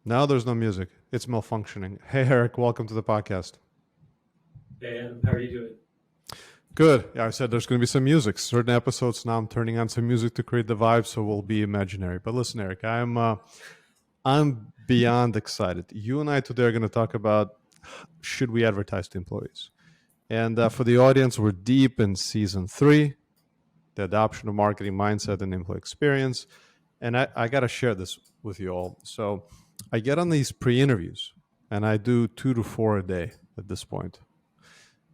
Now there's no music. It's malfunctioning. Hey, Eric, welcome to the podcast. Hey Adam, how are you doing? Good. Yeah, I said there's going to be some music. Certain episodes now I'm turning on some music to create the vibe, so we'll be imaginary. But listen, Eric, I'm beyond excited. You and I today are going to talk about should we advertise to employees. And for the audience, we're deep in season 3, the adoption of marketing mindset and employee experience. And I got to share this with you all. So I get on these pre-interviews, and I do 2 to 4 a day at this point.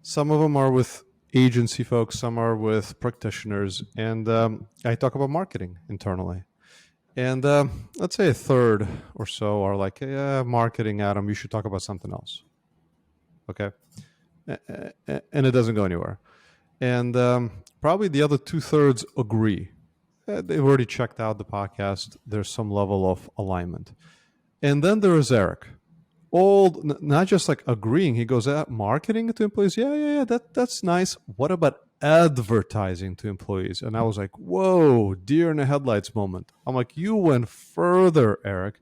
Some of them are with agency folks, some are with practitioners, and I talk about marketing internally. And let's say a third or so are like, yeah, marketing, Adam, you should talk about something else. Okay. And it doesn't go anywhere. And probably the other 2/3 agree. They've already checked out the podcast. There's some level of alignment. And then there is Eric. Not just like agreeing. He goes, marketing to employees. Yeah. That's nice. What about advertising to employees? And I was like, whoa, deer in the headlights moment. I'm like, you went further, Eric.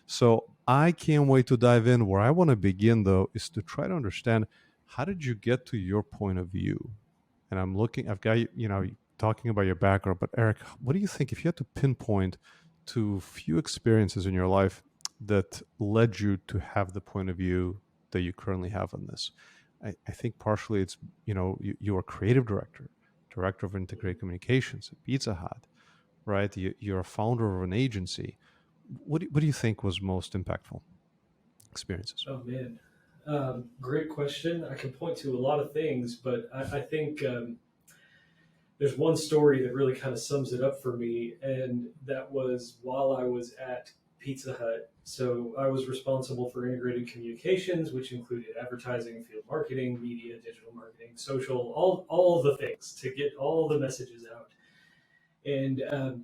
So I can't wait to dive in. Where I want to begin, though, is to try to understand, how did you get to your point of view? And I've got, talking about your background, but Eric, what do you think if you had to pinpoint to few experiences in your life that led you to have the point of view that you currently have on this? I think partially it's, you're a creative director of integrated communications at Pizza Hut, right? You're a founder of an agency. What do you think was most impactful experiences? Oh man, great question. I can point to a lot of things, but I think there's one story that really kind of sums it up for me, and that was while I was at Pizza Hut. So I was responsible for integrated communications, which included advertising, field marketing, media, digital marketing, social, all the things to get all the messages out. And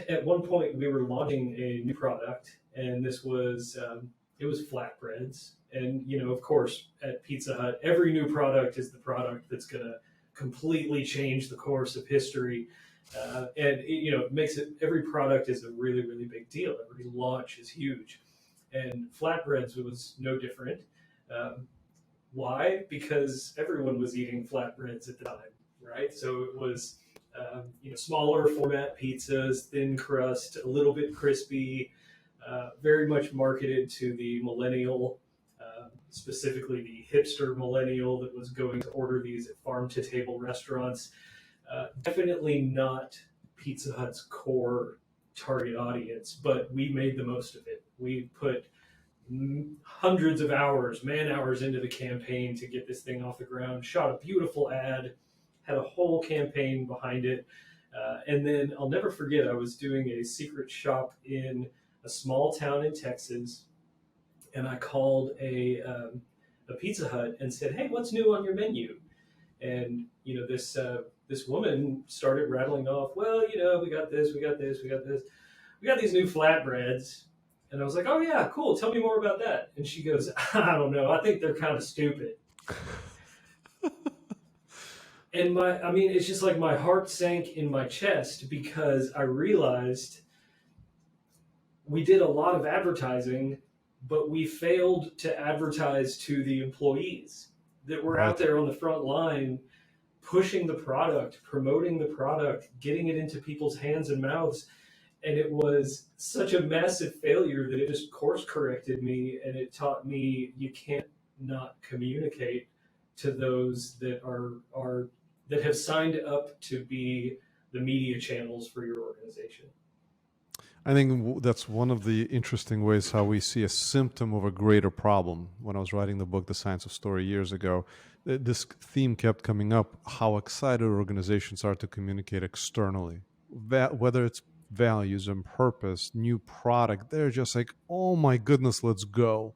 at one point, we were launching a new product, and this was it was flatbreads. And of course, at Pizza Hut, every new product is the product that's going to completely change the course of history. And it makes it, every product is a really, really big deal. Every launch is huge, and flatbreads was no different. Um, why? Because everyone was eating flatbreads at the time, right? So it was smaller format pizzas, thin crust, a little bit crispy, very much marketed to the millennial, specifically the hipster millennial that was going to order these at farm to table restaurants. Definitely not Pizza Hut's core target audience, but we made the most of it. We put hundreds of hours, man hours into the campaign to get this thing off the ground, shot a beautiful ad, had a whole campaign behind it. And then I'll never forget, I was doing a secret shop in a small town in Texas, and I called a Pizza Hut and said, "Hey, what's new on your menu?" And this woman started rattling off, "Well, we got this, we got this, we got this, we got these new flatbreads." And I was like, "Oh yeah, cool. Tell me more about that." And she goes, "I don't know. I think they're kind of stupid." And it's just like my heart sank in my chest because I realized we did a lot of advertising, but we failed to advertise to the employees that were out Right. there on the front line pushing the product, promoting the product, getting it into people's hands and mouths. And it was such a massive failure that it just course corrected me, and it taught me you can't not communicate to those that have signed up to be the media channels for your organization. I think that's one of the interesting ways how we see a symptom of a greater problem. When I was writing the book, The Science of Story, years ago, this theme kept coming up, how excited organizations are to communicate externally. Whether it's values and purpose, new product, they're just like, oh my goodness, let's go.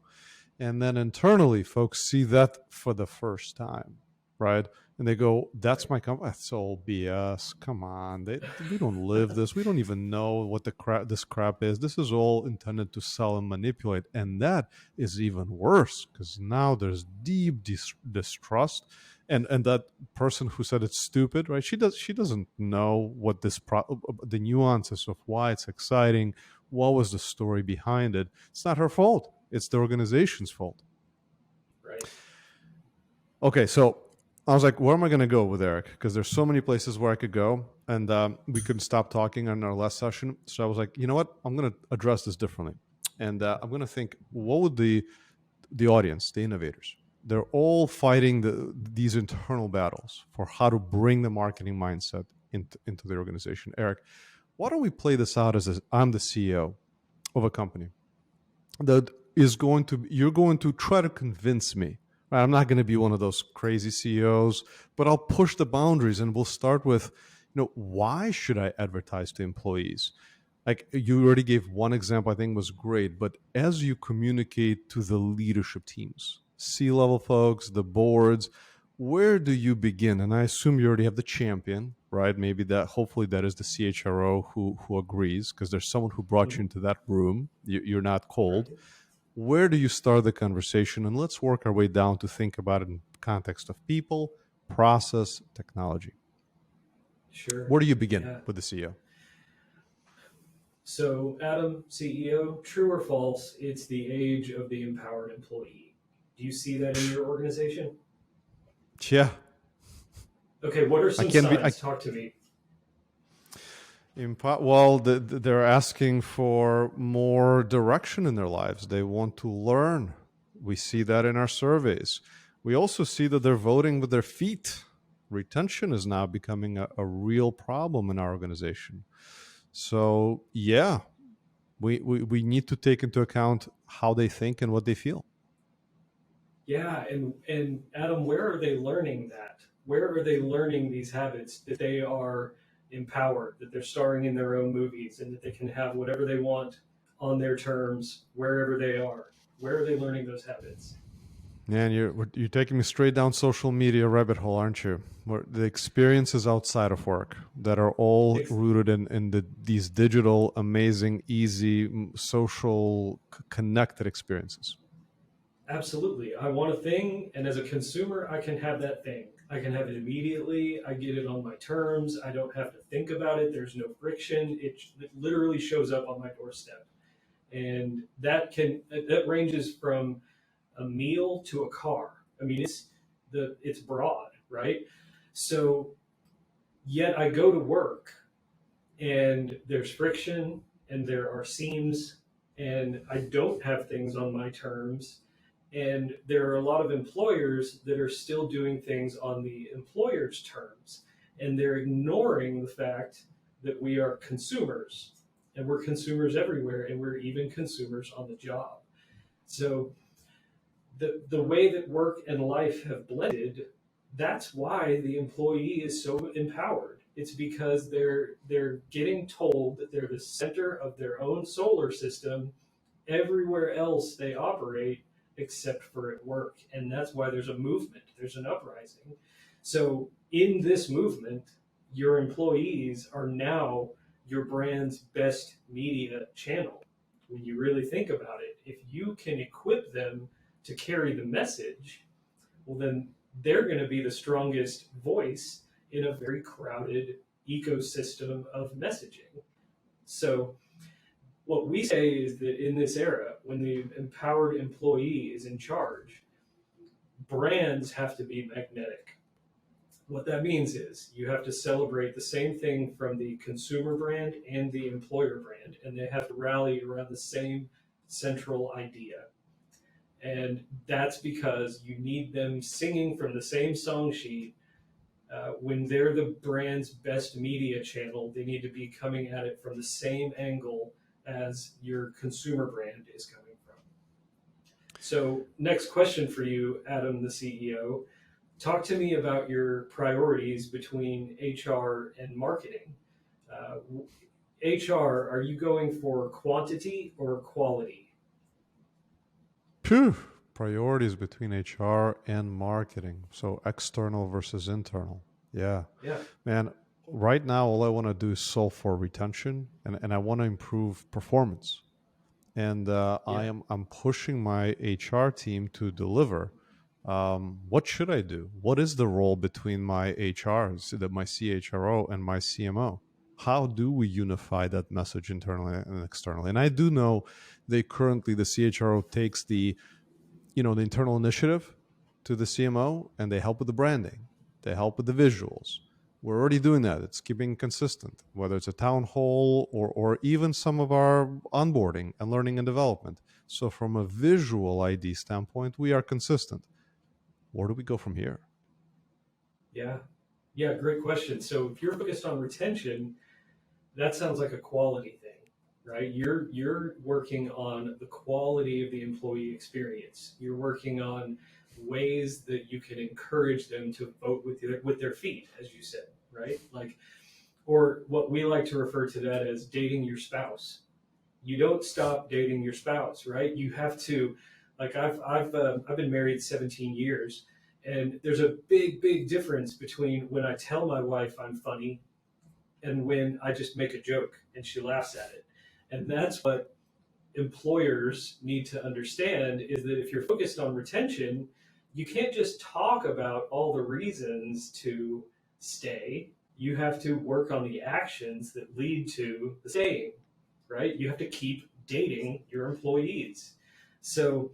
And then internally, folks see that for the first time, right? And they go, "That's Right. my company." That's all BS. Come on, we don't live this. We don't even know what this crap is. This is all intended to sell and manipulate, and that is even worse because now there's deep distrust, and that person who said it's stupid, right? She doesn't know what the nuances of why it's exciting, what was the story behind it. It's not her fault. It's the organization's fault. Right. Okay, so I was like, where am I going to go with Eric? Because there's so many places where I could go, and we couldn't stop talking on our last session. So I was like, you know what? I'm going to address this differently, and I'm going to think, what would the audience, the innovators, they're all fighting these internal battles for how to bring the marketing mindset into the organization. Eric, why don't we play this out as I'm the CEO of a company that is you're going to try to convince me. Right? I'm not going to be one of those crazy CEOs, but I'll push the boundaries, and we'll start with, why should I advertise to employees? Like, you already gave one example, I think was great, but as you communicate to the leadership teams, C-level folks, the boards, where do you begin? And I assume you already have the champion, right? Maybe hopefully that is the CHRO who agrees, because there's someone who brought you Mhm. into that room. You're not cold. Right. Where do you start the conversation? And let's work our way down to think about it in context of people, process, technology. Sure. Where do you begin Yeah. with the CEO? So, Adam, CEO, true or false, it's the age of the empowered employee. Do you see that in your organization? Yeah, Okay, what are I some can be. signs? Talk to me. Well, they're asking for more direction in their lives. They want to learn. We see that in our surveys. We also see that they're voting with their feet. Retention is now becoming a real problem in our organization. So, yeah, we need to take into account how they think and what they feel. Yeah, and Adam, where are they learning that? Where are they learning these habits that they are empowered, that they're starring in their own movies, and that they can have whatever they want on their terms wherever they are? Where are they learning those habits? Man, you're taking me straight down social media rabbit hole, aren't you? Where the experiences outside of work that are all Ex- rooted in these digital, amazing, easy, social, connected experiences. Absolutely. I want a thing, and as a consumer, I can have that thing. I can have it immediately. I get it on my terms. I don't have to think about it. There's no friction. It literally shows up on my doorstep. And that ranges from a meal to a car. I mean, it's broad, right? So yet I go to work and there's friction and there are seams and I don't have things on my terms. And there are a lot of employers that are still doing things on the employer's terms. And they're ignoring the fact that we are consumers and we're consumers everywhere and we're even consumers on the job. So the way that work and life have blended, that's why the employee is so empowered. It's because they're getting told that they're the center of their own solar system everywhere else they operate except for at work. And that's why there's a movement, there's an uprising. So in this movement, your employees are now your brand's best media channel. When you really think about it, if you can equip them to carry the message, well, then they're going to be the strongest voice in a very crowded ecosystem of messaging. So, what we say is that in this era, when the empowered employee is in charge, brands have to be magnetic. What that means is you have to celebrate the same thing from the consumer brand and the employer brand, and they have to rally around the same central idea. And that's because you need them singing from the same song sheet. When they're the brand's best media channel, they need to be coming at it from the same angle as your consumer brand is coming from. So, next question for you, Adam, the CEO. Talk to me about your priorities between HR and marketing. Uh, HR, are you going for quantity or quality? Phew. Priorities between HR and marketing. So external versus internal. Yeah. Yeah. Man, right now, all I want to do is solve for retention, and I want to improve performance. And Yeah. I'm pushing my HR team to deliver. What should I do? What is the role between my HR, so that my CHRO and my CMO? How do we unify that message internally and externally? And I do know they currently, the CHRO takes the internal initiative to the CMO, and they help with the branding, they help with the visuals. We're already doing that. It's keeping consistent, whether it's a town hall or even some of our onboarding and learning and development. So from a visual ID standpoint, we are consistent. Where do we go from here? Yeah. Yeah, great question. So if you're focused on retention, that sounds like a quality thing, right? You're working on the quality of the employee experience. You're working on ways that you can encourage them to vote with their feet, as you said, right? Like, or what we like to refer to that as dating your spouse. You don't stop dating your spouse, right? You have to, like I've been married 17 years, and there's a big difference between when I tell my wife I'm funny and when I just make a joke and she laughs at it. And that's what employers need to understand, is that if you're focused on retention, you can't just talk about all the reasons to stay. You have to work on the actions that lead to the staying, right? You have to keep dating your employees. So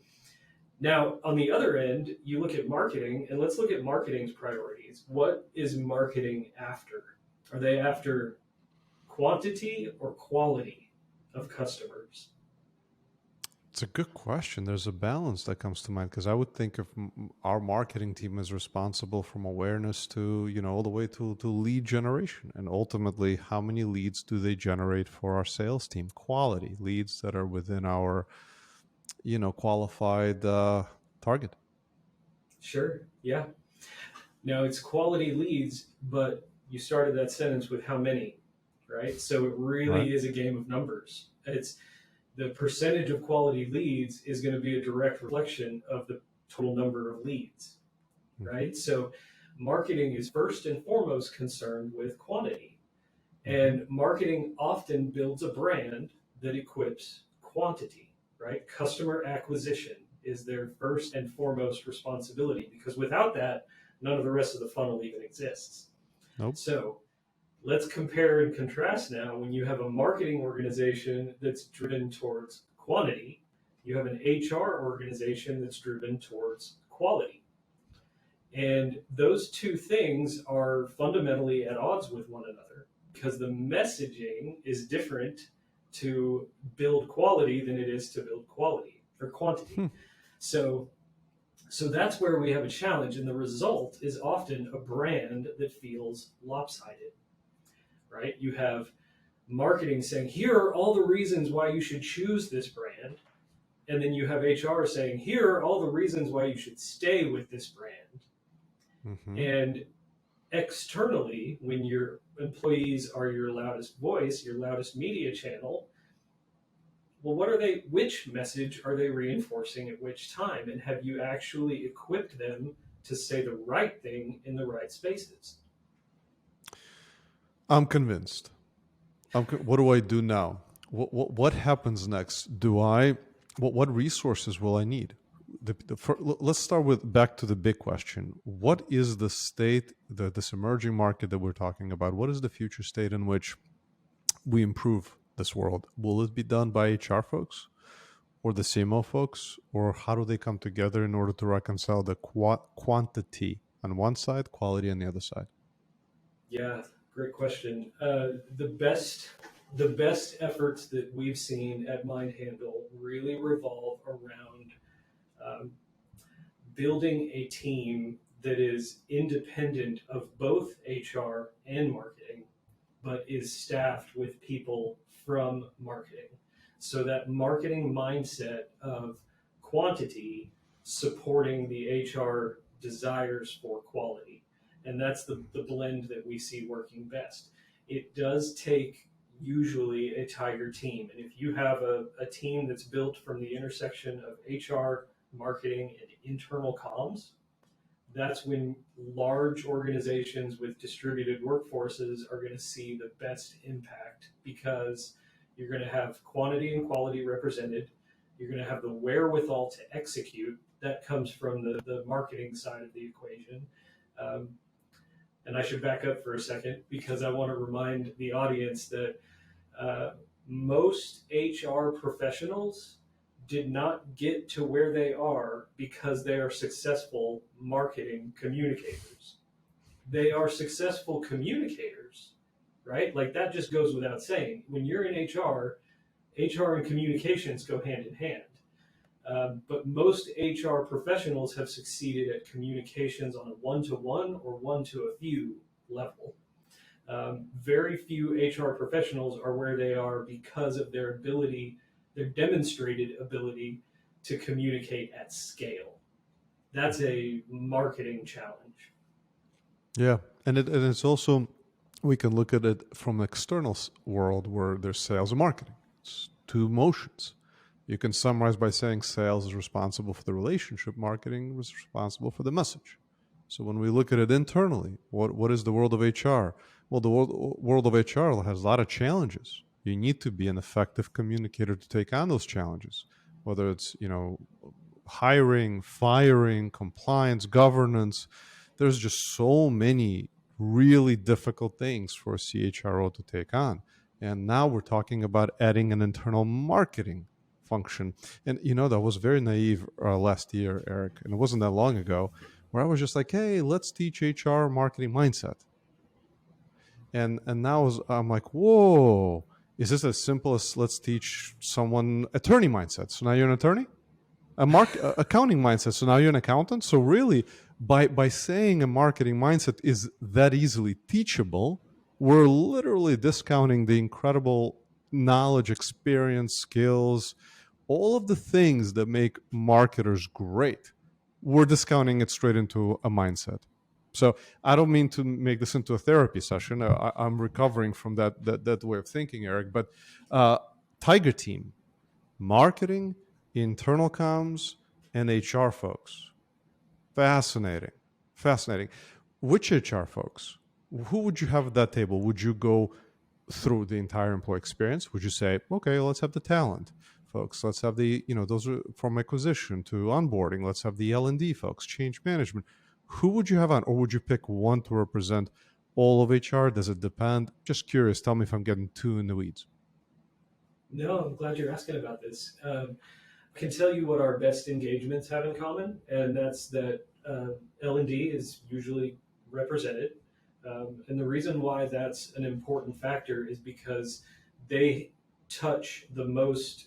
now, on the other end, you look at marketing, and let's look at marketing's priorities. What is marketing after? Are they after quantity or quality of customers? It's a good question. There's a balance that comes to mind, because I would think if our marketing team is responsible from awareness to, all the way to lead generation. And ultimately, how many leads do they generate for our sales team? Quality leads that are within our, qualified target. Sure, yeah. Now it's quality leads, but you started that sentence with how many, right? So it Right. really is a game of numbers. It's the percentage of quality leads is going to be a direct reflection of the total number of leads, Mm-hmm. right? So marketing is first and foremost concerned with quantity. Mm-hmm. And marketing often builds a brand that equips quantity, right? Customer acquisition is their first and foremost responsibility, because without that, none of the rest of the funnel even exists. Nope. So let's compare and contrast now. When you have a marketing organization that's driven towards quantity, you have an HR organization that's driven towards quality. And those two things are fundamentally at odds with one another, because the messaging is different to build quality than it is to build quality or quantity. Hmm. So so that's where we have a challenge, and the result is often a brand that feels lopsided, right? You have marketing saying, here are all the reasons why you should choose this brand. And then you have HR saying, here are all the reasons why you should stay with this brand. Mm-hmm. And externally, when your employees are your loudest voice, your loudest media channel, well, which message are they reinforcing at which time? And have you actually equipped them to say the right thing in the right spaces? I'm convinced. What do I do now? What happens next? What resources will I need? Let's start with back to the big question. What is the state, this emerging market that we're talking about? What is the future state in which we improve this world? Will it be done by HR folks or the CMO folks, or how do they come together in order to reconcile the quantity on one side, quality on the other side? Yeah, great question. The best efforts that we've seen at MindHandle really revolve around um, building a team that is independent of both HR and marketing, but is staffed with people from marketing. So that marketing mindset of quantity supporting the HR desires for quality. And that's the blend that we see working best. It does take usually a tiger team. And if you have a team that's built from the intersection of HR, marketing, and internal comms, that's when large organizations with distributed workforces are going to see the best impact, because you're going to have quantity and quality represented. You're going to have the wherewithal to execute. That comes from the marketing side of the equation. Um, And I should back up for a second because I want to remind the audience that uh, most HR professionals did not get to where they are because they are successful marketing communicators. They are successful communicators, right? Like that just goes without saying. When you're in HR and communications go hand in hand. But most HR professionals have succeeded at communications on a one to one or one to a few level. Very few HR professionals are where they are because of their ability, their demonstrated ability to communicate at scale. That's a marketing challenge. Yeah, and it's also, we can look at it from an external world where there's sales and marketing. It's two motions. You can summarize by saying sales is responsible for the relationship, marketing is responsible for the message. So when we look at it internally, what is the world of HR? Well, the world of HR has a lot of challenges. You need to be an effective communicator to take on those challenges, whether it's hiring, firing, compliance, governance. There's just so many really difficult things for a CHRO to take on. And now we're talking about adding an internal marketing function. And that was very naive last year, Eric, and it wasn't that long ago, where I was just like, hey, let's teach HR marketing mindset. And now I'm like, whoa, is this as simple as let's teach someone attorney mindset? So now you're an attorney? Accounting mindset. So now you're an accountant. So really, by saying a marketing mindset is that easily teachable, we're literally discounting the incredible knowledge, experience, skills, all of the things that make marketers great. We're discounting it straight into a mindset. So I don't mean to make this into a therapy session. I'm recovering from that way of thinking, Eric. But Tiger Team, marketing, internal comms, and HR folks. Fascinating. Fascinating. Which HR folks? Who would you have at that table? Would you go through the entire employee experience? Would you say, okay, let's have the talent folks. Let's have the, those are from acquisition to onboarding. Let's have the L&D folks, change management. Who would you have on? Or would you pick one to represent all of HR? Does it depend? Just curious. Tell me if I'm getting too in the weeds. No, I'm glad you're asking about this. I can tell you what our best engagements have in common, and that's that L&D is usually represented. And the reason why that's an important factor is because they touch the most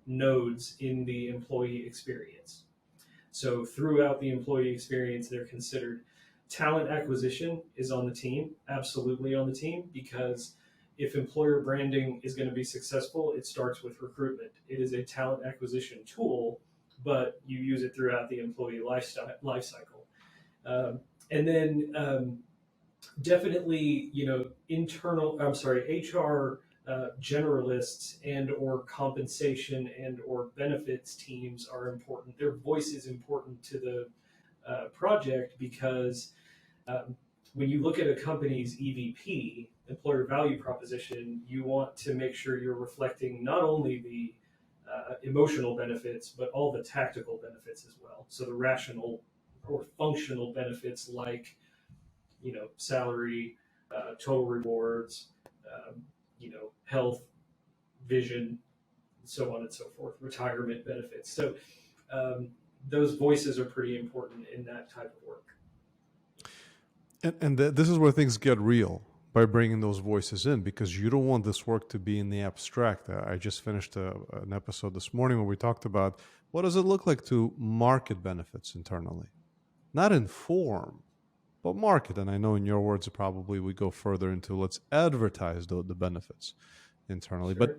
nodes in the employee experience. So throughout the employee experience, they're considered. Talent acquisition is on the team, absolutely on the team, because if employer branding is going to be successful, it starts with recruitment. It is a talent acquisition tool, but you use it throughout the employee life cycle. And then definitely, HR generalists and or compensation and or benefits teams are important. Their voice is important to the project because um, when you look at a company's EVP, employer value proposition, you want to make sure you're reflecting not only the emotional benefits, but all the tactical benefits as well. So the rational or functional benefits like, salary, total rewards, health, vision, so on and so forth, retirement benefits. So um, those voices are pretty important in that type of work. And this is where things get real by bringing those voices in, because you don't want this work to be in the abstract. I just finished an episode this morning where we talked about what does it look like to market benefits internally, not inform, but market. And I know in your words, probably we go further into let's advertise the benefits internally, but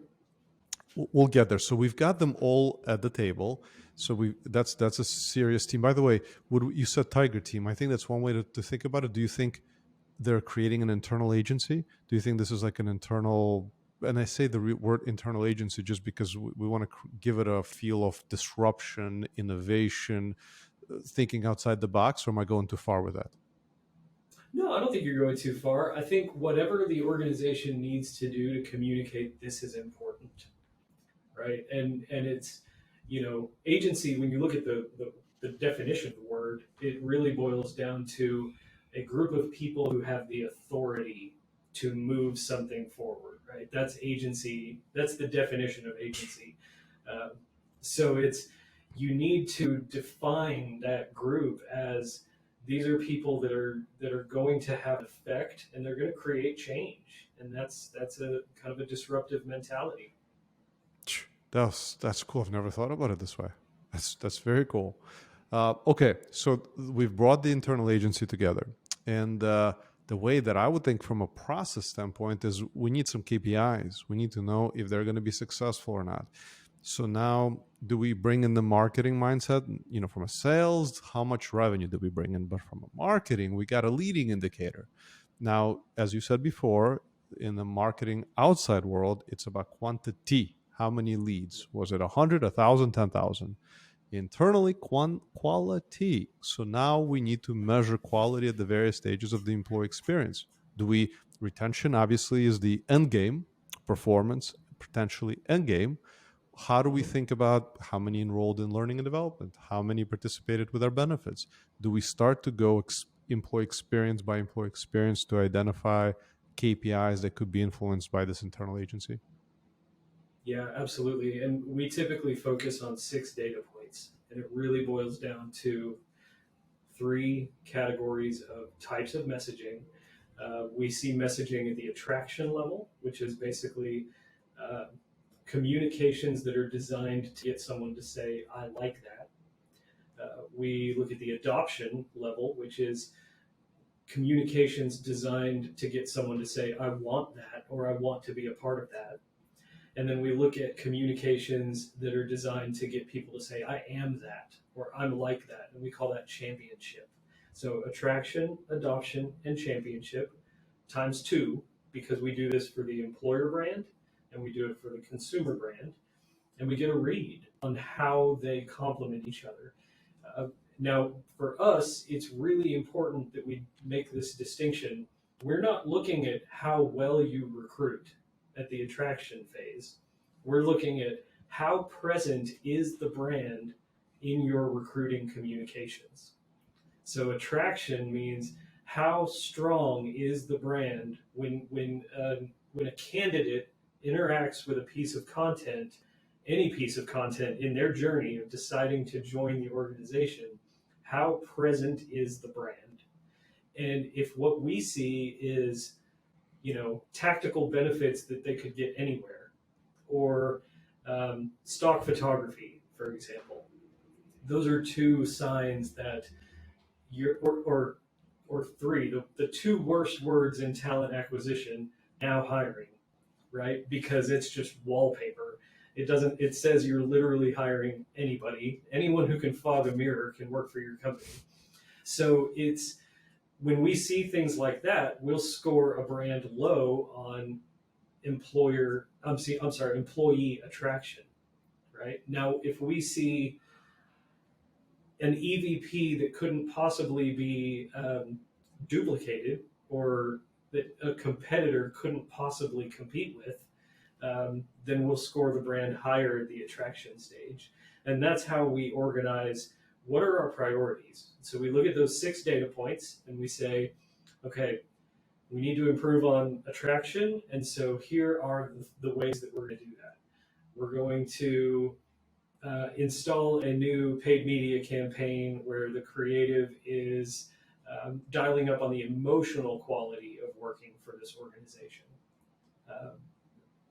Sure. we'll get there. So we've got them all at the table. So that's a serious team. By the way, you said Tiger Team? I think that's one way to think about it. Do you think they're creating an internal agency? Do you think this is like an internal? And I say the word internal agency just because we want to give it a feel of disruption, innovation, thinking outside the box. Or am I going too far with that? No, I don't think you're going too far. I think whatever the organization needs to do to communicate this is important, right? And it's, agency. When you look at the definition of the word, it really boils down to a group of people who have the authority to move something forward, right? That's agency. That's the definition of agency. Um, so it's you need to define that group as these are people that are going to have effect and they're going to create change, and that's a kind of a disruptive mentality. That's cool. I've never thought about it this way. That's very cool. Okay, so we've brought the internal agency together, and the way that I would think from a process standpoint is we need some KPIs. We need to know if they're going to be successful or not. So now, do we bring in the marketing mindset? From a sales, how much revenue do we bring in? But from a marketing, we got a leading indicator. Now, as you said before, in the marketing outside world, it's about quantity. How many leads? Was it 100, 1,000, 10,000? Internally, quality. So now we need to measure quality at the various stages of the employee experience. Retention obviously is the end game, performance potentially end game. How do we think about how many enrolled in learning and development? How many participated with our benefits? Do we start to go employee experience by employee experience to identify KPIs that could be influenced by this internal agency? Yeah, absolutely. And we typically focus on 6 data points, and it really boils down to 3 categories of types of messaging. We see messaging at the attraction level, which is basically uh, communications that are designed to get someone to say, I like that. We look at the adoption level, which is communications designed to get someone to say, I want that, or I want to be a part of that. And then we look at communications that are designed to get people to say, I am that, or I'm like that. And we call that championship. So attraction, adoption, and championship times 2, because we do this for the employer brand and we do it for the consumer brand. And we get a read on how they complement each other. Uh, Now, for us, it's really important that we make this distinction. We're not looking at how well you recruit at the attraction phase. We're looking at how present is the brand in your recruiting communications. So attraction means how strong is the brand when a candidate interacts with a piece of content, any piece of content in their journey of deciding to join the organization. How present is the brand? And if what we see is, tactical benefits that they could get anywhere, or stock photography, for example, those are 2 signs that or 3, the 2 worst words in talent acquisition: now hiring, right? Because it's just wallpaper. It says you're literally hiring anybody. Anyone who can fog a mirror can work for your company. So it's when we see things like that, we'll score a brand low on employee attraction, right? Now, if we see an EVP that couldn't possibly be duplicated, or that a competitor couldn't possibly compete with, then we'll score the brand higher at the attraction stage. And that's how we organize what are our priorities. So we look at those 6 data points and we say, okay, we need to improve on attraction. And so here are the ways that we're going to do that. We're going to install a new paid media campaign where the creative is dialing up on the emotional quality of working for this organization. Um,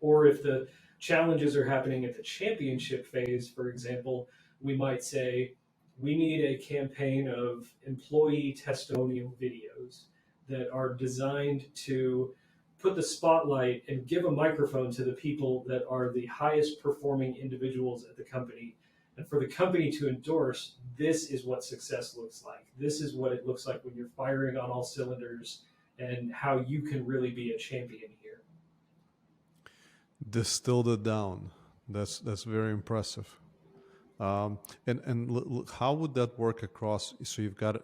or if the challenges are happening at the championship phase, for example, we might say, we need a campaign of employee testimonial videos that are designed to put the spotlight and give a microphone to the people that are the highest performing individuals at the company. And for the company to endorse, this is what success looks like. This is what it looks like when you're firing on all cylinders, and how you can really be a champion here. Distilled it down. That's very impressive. How would that work across? So you've got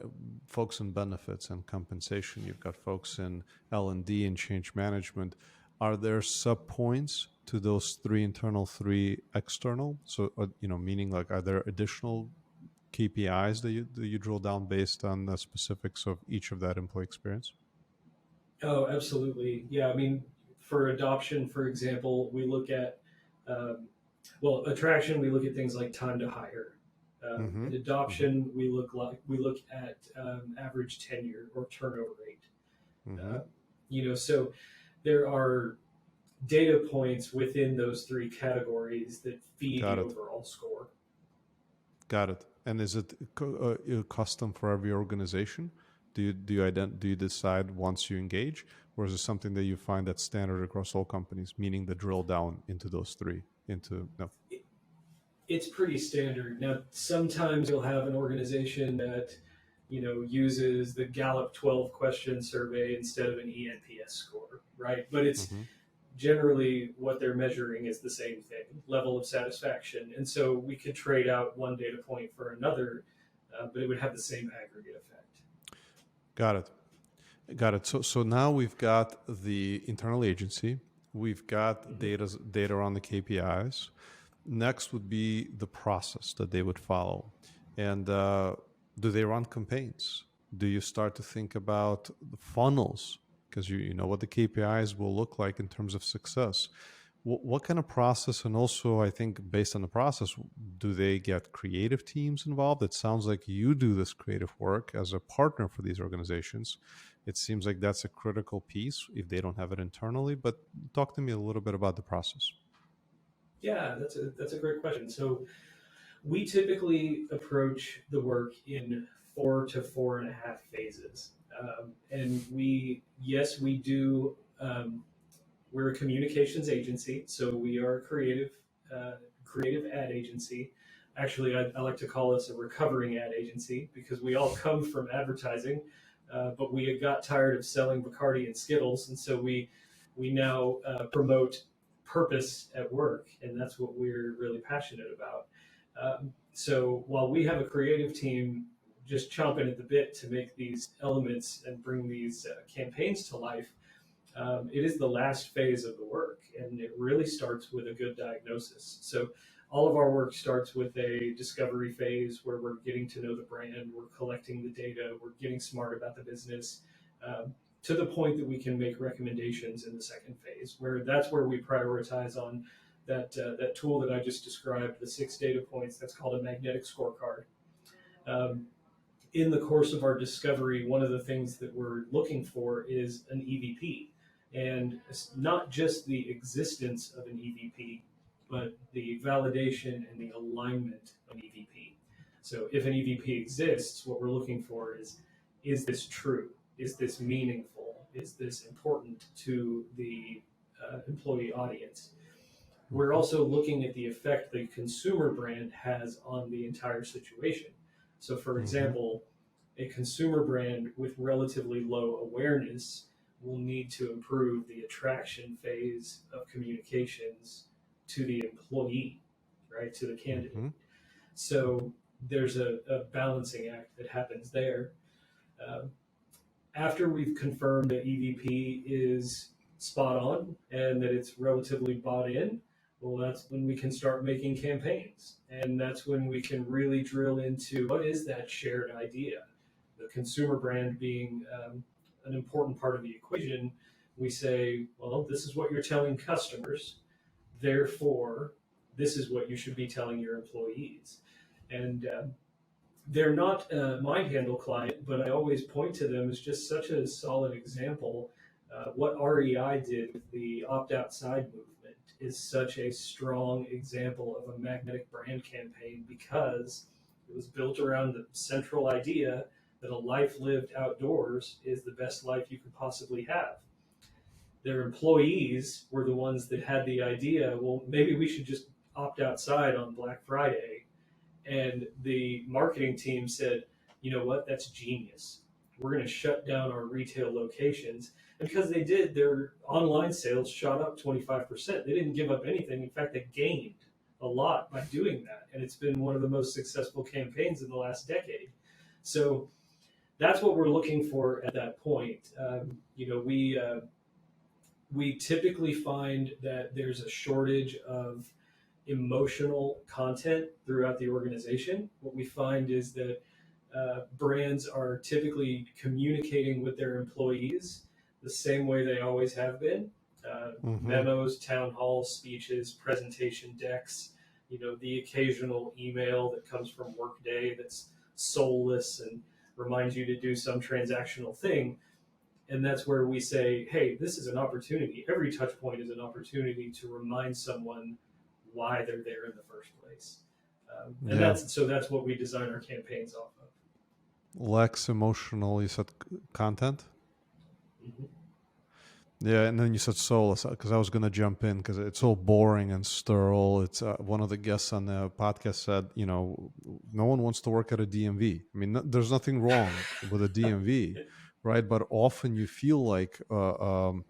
folks in benefits and compensation. You've got folks in L&D and change management. Are there sub points to those 3 internal, 3 external? So meaning like, are there additional KPIs that you drill down based on the specifics of each of that employee experience? Oh, absolutely. Yeah, I mean, for adoption, for example, we look at, um, well, attraction. We look at things like time to hire. Mm-hmm. At Mm-hmm. adoption, we look at average tenure or turnover rate. Mm-hmm. Uh, so there are data points within those three categories that feed Got the it. overall score. Got it. And is it custom for every organization? Do you decide once you engage, or is it something that you find that's standard across all companies? Meaning the drill down into those three. Into no. It's pretty standard. Now, sometimes you'll have an organization that uses the Gallup 12 question survey instead of an ENPS score, right? But it's Mm-hmm. generally what they're measuring is the same thing, level of satisfaction. And so we could trade out one data point for another, but it would have the same aggregate effect. Got it. Got it. So now we've got the internal agency. We've got Mhm. data on the KPIs. Next would be the process that they would follow. And do they run campaigns? Do you start to think about the funnels? Because you know what the KPIs will look like in terms of success. What kind of process? And also, I think based on the process, do they get creative teams involved? It sounds like you do this creative work as a partner for these organizations. It seems like that's a critical piece if they don't have it internally. But talk to me a little bit about the process. Yeah, that's a great question. So we typically approach the work in 4 to 4.5 phases, and yes, we do. We're a communications agency, so we are a creative ad agency. Actually, I like to call us a recovering ad agency because we all come from advertising, but we got tired of selling Bacardi and Skittles, and so we now promote purpose at work, and that's what we're really passionate about. So while we have a creative team just chomping at the bit to make these elements and bring these campaigns to life, it is the last phase of the work, and it really starts with a good diagnosis. So all of our work starts with a discovery phase where we're getting to know the brand, we're collecting the data, we're getting smart about the business, to the point that we can make recommendations in the second phase, where that's where we prioritize on that tool that I just described, the 6 data points. That's called a magnetic scorecard. Um, in the course of our discovery, one of the things that we're looking for is an EVP. And it's not just the existence of an EVP, but the validation and the alignment of an EVP. So if an EVP exists, what we're looking for is this true? Is this meaningful? Is this important to the employee audience? We're Mhm. also looking at the effect the consumer brand has on the entire situation. So, for Mhm. example, a consumer brand with relatively low awareness will need to improve the attraction phase of communications to the employee, right, to the candidate. Mhm. Mhm. So, there's a balancing act that happens there. Um, After we've confirmed that EVP is spot on and that it's relatively bought in, well, that's when we can start making campaigns. And that's when we can really drill into what is that shared idea. The consumer brand being an important part of the equation, we say, well, this is what you're telling customers. Therefore, this is what you should be telling your employees. And they're not a mind handle client, but I always point to them as just such a solid example. What REI did with the opt outside movement is such a strong example of a magnetic brand campaign because it was built around the central idea that a life lived outdoors is the best life you could possibly have. Their employees were the ones that had the idea, well, maybe we should just opt outside on Black Friday, and the marketing team said, you know what, that's genius. We're going to shut down our retail locations. And because they did, their online sales shot up 25%. They didn't give up anything. In fact, they gained a lot by doing that. And it's been one of the most successful campaigns in the last decade. So that's what we're looking for at that point. We typically find that there's a shortage of emotional content throughout the organization, what we find is that brands are typically communicating with their employees the same way they always have been. Mm-hmm. Memos, town halls, speeches, presentation decks, the occasional email that comes from Workday that's soulless and reminds you to do some transactional thing. And that's where we say, hey, this is an opportunity. Every touch point is an opportunity to remind someone why they're there in the first place. And Yeah. that's what we design our campaigns off of. Lacks emotional, you said content? Mm-hmm. Yeah, and then you said soulless because I was going to jump in because it's all boring and sterile. It's one of the guests on the podcast said, no one wants to work at a DMV. I mean, there's nothing wrong with a DMV, right? But often you feel like, you're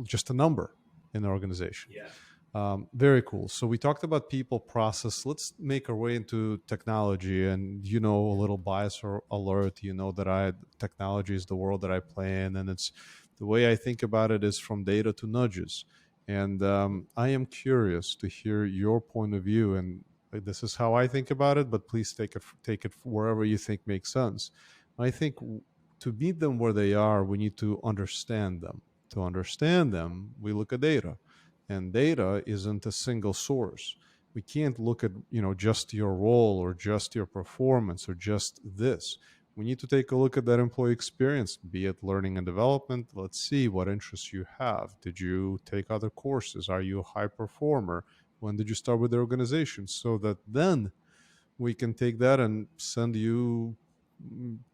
just a number in the organization. Yeah. Very cool. So we talked about people, process. Let's make our way into technology. And a little bias or alert. That technology is the world that I play in, and it's the way I think about it is from data to nudges. And I am curious to hear your point of view. And this is how I think about it. But please take it wherever you think makes sense. I think to meet them where they are, we need to understand them. To understand them, we look at data, and data isn't a single source. We can't look at just your role or just your performance or just this. We need to take a look at that employee experience, be it learning and development. Let's see what interests you have. Did you take other courses? Are you a high performer? When did you start with the organization? So that then we can take that and send you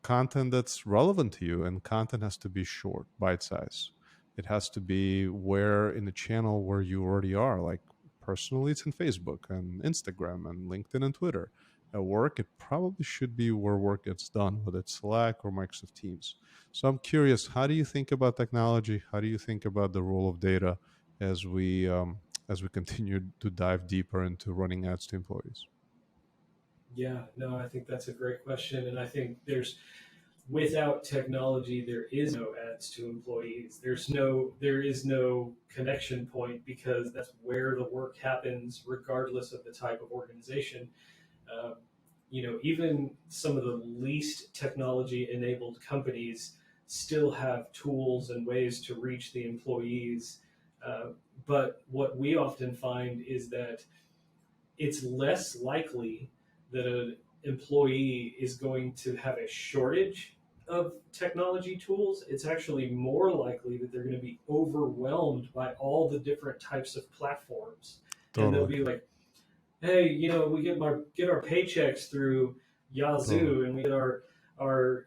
content that's relevant to you. And content has to be short, bite size. It has to be where in the channel where you already are. Like personally, it's in Facebook and Instagram and LinkedIn and Twitter. At work, it probably should be where work gets done, whether it's Slack or Microsoft Teams. So I'm curious, how do you think about technology? How do you think about the role of data as we continue to dive deeper into running ads to employees? Yeah, no, I think that's a great question. And I think without technology, there is no ads to employees. There is no connection point because that's where the work happens, regardless of the type of organization. Uh, even some of the least technology enabled companies still have tools and ways to reach the employees. But what we often find is that it's less likely that an employee is going to have a shortage of technology tools. It's actually more likely that they're going to be overwhelmed by all the different types of platforms. And they'll Totally. be like, hey, we get our paychecks through Totally. Yazoo, and we get our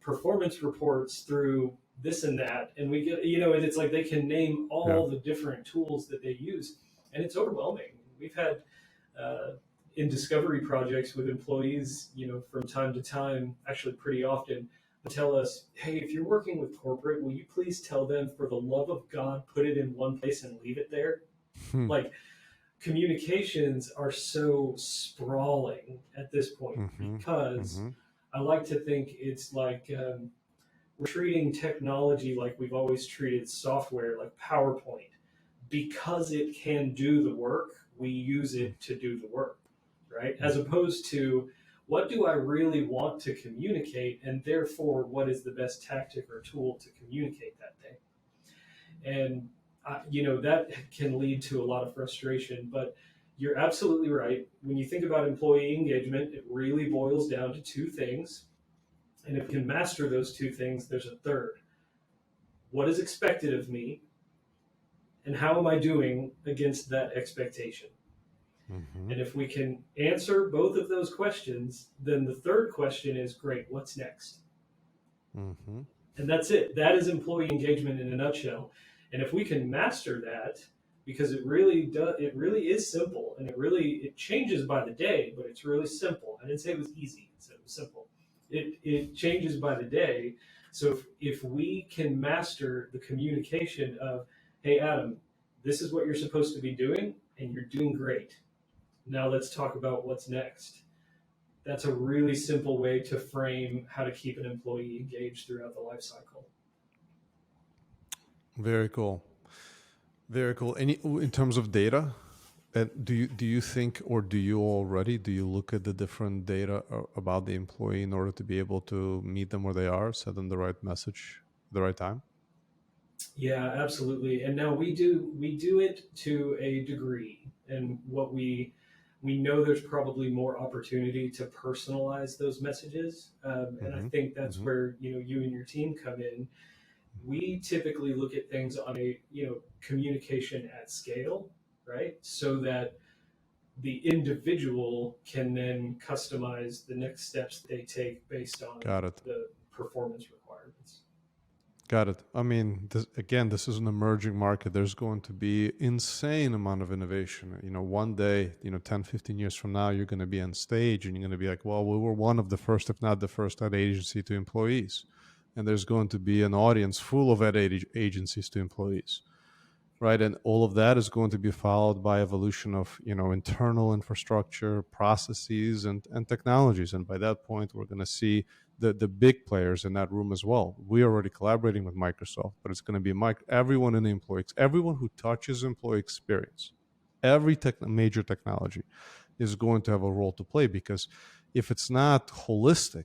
performance reports through this and that, and we get and it's like they can name Yeah. all the different tools that they use, and it's overwhelming. We've had in discovery projects with employees, from time to time, actually pretty often, tell us, hey, if you're working with corporate, will you please tell them, for the love of God, put it in one place and leave it there? Hmm. Like, communications are so sprawling at this point Mm-hmm. because Mm-hmm. I like to think it's like we're treating technology like we've always treated software, like PowerPoint. Because it can do the work, we use it to do the work, right? As opposed to, what do I really want to communicate, and therefore what is the best tactic or tool to communicate that thing? And that can lead to a lot of frustration. But you're absolutely right. When you think about employee engagement, it really boils down to two things. And if we can master those two things, there's a third. What is expected of me, and how am I doing against that expectation? Mm-hmm. And if we can answer both of those questions, then the third question is, great, what's next? Mm-hmm. And that's it. That is employee engagement in a nutshell. And if we can master that, because it really is simple, and it changes by the day, but it's really simple. I didn't say it was easy, I said it was simple. It changes by the day. So if we can master the communication of, hey, Adam, this is what you're supposed to be doing, and you're doing great. Now let's talk about what's next. That's a really simple way to frame how to keep an employee engaged throughout the life cycle. Very cool. Very cool. In terms of data, And do you think, or do you already, do you look at the different data about the employee in order to be able to meet them where they are, send them the right message at the right time? Yeah, absolutely. And now we do it to a degree, and what we know there's probably more opportunity to personalize those messages, and I Mm-hmm. think that's Mm-hmm. where you and your team come in. We typically look at things on a communication at scale, right? So that the individual can then customize the next steps they take based on Got it. the performance requirements. Got it. I mean, again, this is an emerging market. There's going to be insane amount of innovation. One day, 10, 15 years from now, you're going to be on stage and you're going to be like, well, we were one of the first, if not the first ad agency to employees. And there's going to be an audience full of agencies to employees, right? And all of that is going to be followed by evolution of internal infrastructure, processes, and technologies. And by that point, we're going to see the big players in that room as well. We're already collaborating with Microsoft, but it's going to be everyone in the employee, everyone who touches employee experience, every major technology is going to have a role to play, because if it's not holistic,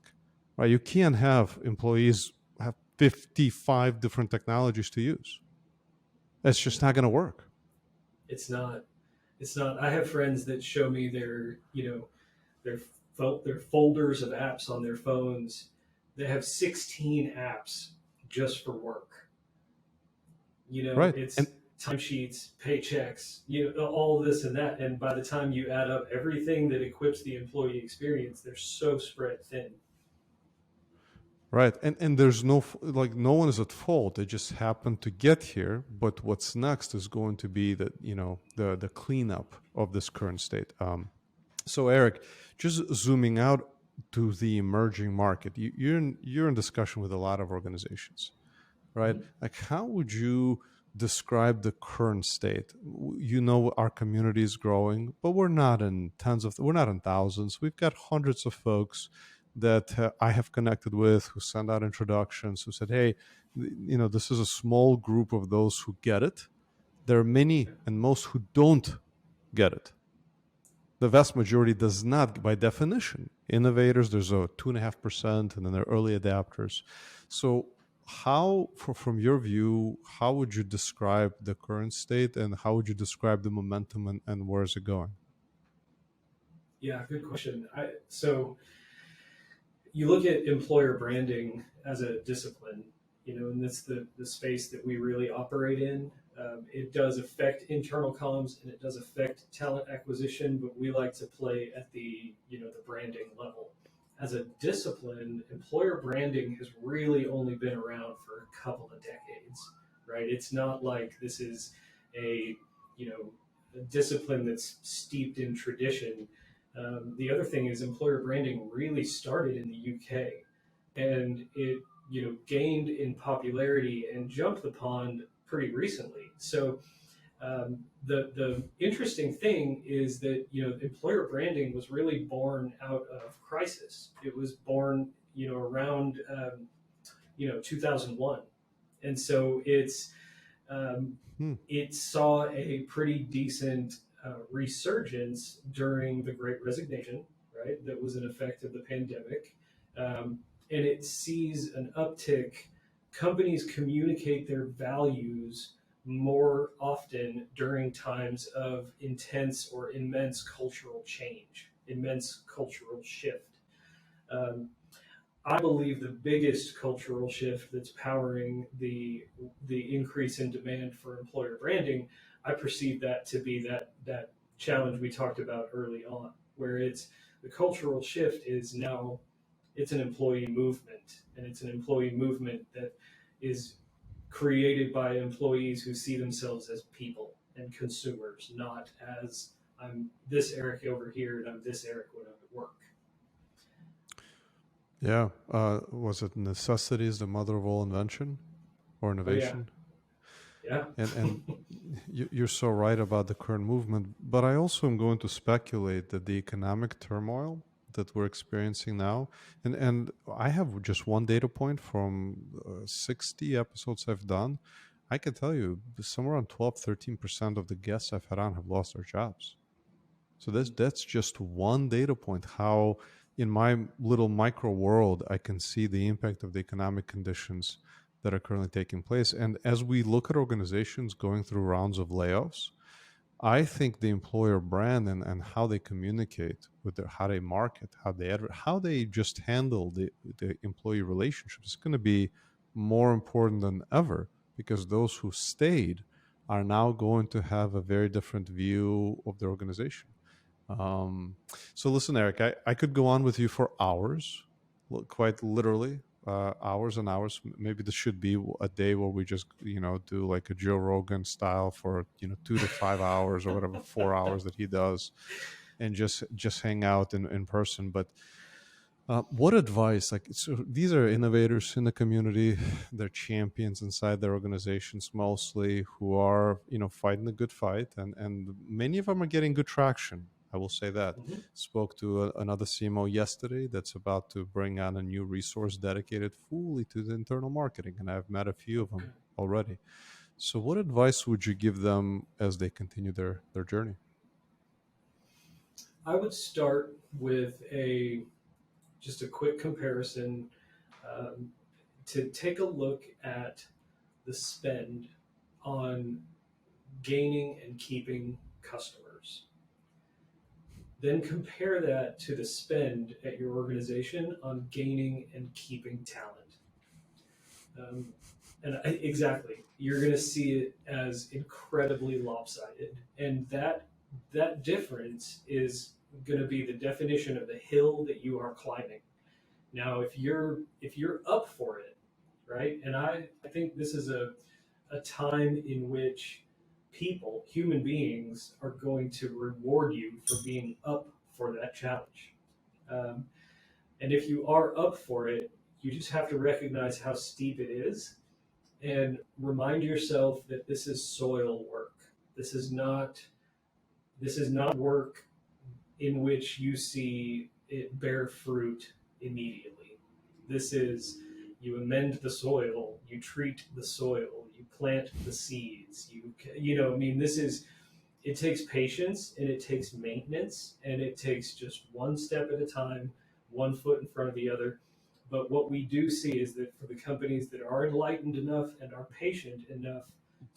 right, you can't have employees have 55 different technologies to use. That's just not going to work. It's not. It's not. I have friends that show me their their folders of apps on their phones. They have 16 apps just for work. Right. And It's timesheets, paychecks, all this and that. And by the time you add up everything that equips the employee experience, they're so spread thin. right. And there's no one is at fault. They just happen to get here. But what's next is going to be the cleanup of this current state. So Eric, just zooming out to the emerging market, you're in discussion with a lot of organizations, right? Mhm. Like, how would you describe the current state? Our community is growing, but we're not in thousands. We've got hundreds of folks that I have connected with, who send out introductions, who said, hey, this is a small group of those who get it. There are many and most who don't get it. The vast majority does not, by definition. Innovators, there's a 2.5%, and then there are early adapters. So, from your view, how would you describe the current state, and how would you describe the momentum, and where is it going? Yeah, good question. So you look at employer branding as a discipline, and that's the space that we really operate in. It does affect internal comms and it does affect talent acquisition, but we like to play at the branding level. As a discipline, employer branding has really only been around for a couple of decades, right? It's not like this is a you know a discipline that's steeped in tradition. The other thing is employer branding really started in the UK, and it gained in popularity and jumped the pond pretty recently. So the interesting thing is that employer branding was really born out of crisis. It was born around 2001, and so um, Hmm. it saw a pretty decent resurgence during the Great Resignation, right? That was an effect of the pandemic. And it sees an uptick. Companies communicate their values more often during times of intense or immense cultural change, immense cultural shift. Um, I believe the biggest cultural shift that's powering the increase in demand for employer branding, I perceive that to be that challenge we talked about early on, where it's the cultural shift is now it's an employee movement, and it's an employee movement that is created by employees who see themselves as people and consumers, not as I'm this Eric over here and I'm this Eric when I'm at work. Yeah. Was it necessity is the mother of all invention or Oh yeah, innovation? yeah. And you're so right about the current movement, but I also am going to speculate that the economic turmoil that we're experiencing now, and I have just one data point from 60 episodes I've done. I can tell you somewhere around 12, 13% of the guests I've had on have lost their jobs. So that's just one data point. How in my little micro world I can see the impact of the economic conditions that are currently taking place. And as we look at organizations going through rounds of layoffs, I think the employer brand and how they communicate with their, how they market, how they just handle the employee relationship is going to be more important than ever, because those who stayed are now going to have a very different view of their organization. Um, so listen, Eric, I could go on with you for hours, quite literally, hours and hours. Maybe this should be a day where we just, do like a Joe Rogan style for, 2 to 5 hours or whatever, 4 hours that he does, and just hang out in person. But what advice? Like, so these are innovators in the community. They're champions inside their organizations, mostly, who are fighting a good fight, and many of them are getting good traction. I will say that. Mhm. Spoke to another CMO yesterday that's about to bring on a new resource dedicated fully to the internal marketing, and I've met a few of them already. So, what advice would you give them as they continue their journey? I would start with a just a quick comparison um, to take a look at the spend on gaining and keeping customers. Then compare that to the spend at your organization on gaining and keeping talent. Um, exactly, you're going to see it as incredibly lopsided, and that difference is going to be the definition of the hill that you are climbing. Now, if you're up for it, right? And I think this is a time in which people, human beings, are going to reward you for being up for that challenge. Um, and if you are up for it, you just have to recognize how steep it is and remind yourself that this is soil work. This is not work in which you see it bear fruit immediately. This is you amend the soil, you treat the soil, you plant the seeds. I mean, this is it takes patience and it takes maintenance and it takes just one step at a time, one foot in front of the other. But what we do see is that for the companies that are enlightened enough and are patient enough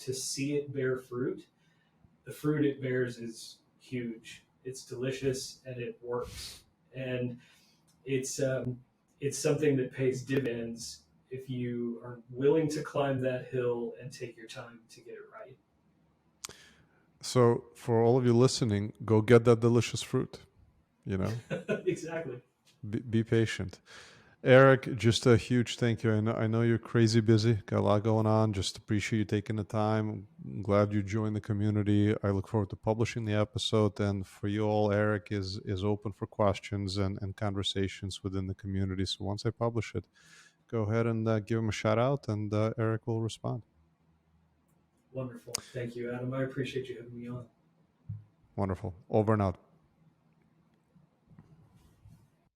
to see it bear fruit, the fruit it bears is huge. It's delicious and it works. And it's um, it's something that pays dividends if you are willing to climb that hill and take your time to get it right. So, for all of you listening, go get that delicious fruit. You know, Exactly. be patient. Eric, just a huge thank you. I know you're crazy busy, got a lot going on. Just appreciate you taking the time. I'm glad you joined the community. I look forward to publishing the episode. And for you all, Eric is open for questions and conversations within the community. So once I publish it, go ahead and give him a shout out, and Eric will respond. Wonderful. Thank you, Adam. I appreciate you having me on. Wonderful. Over and out.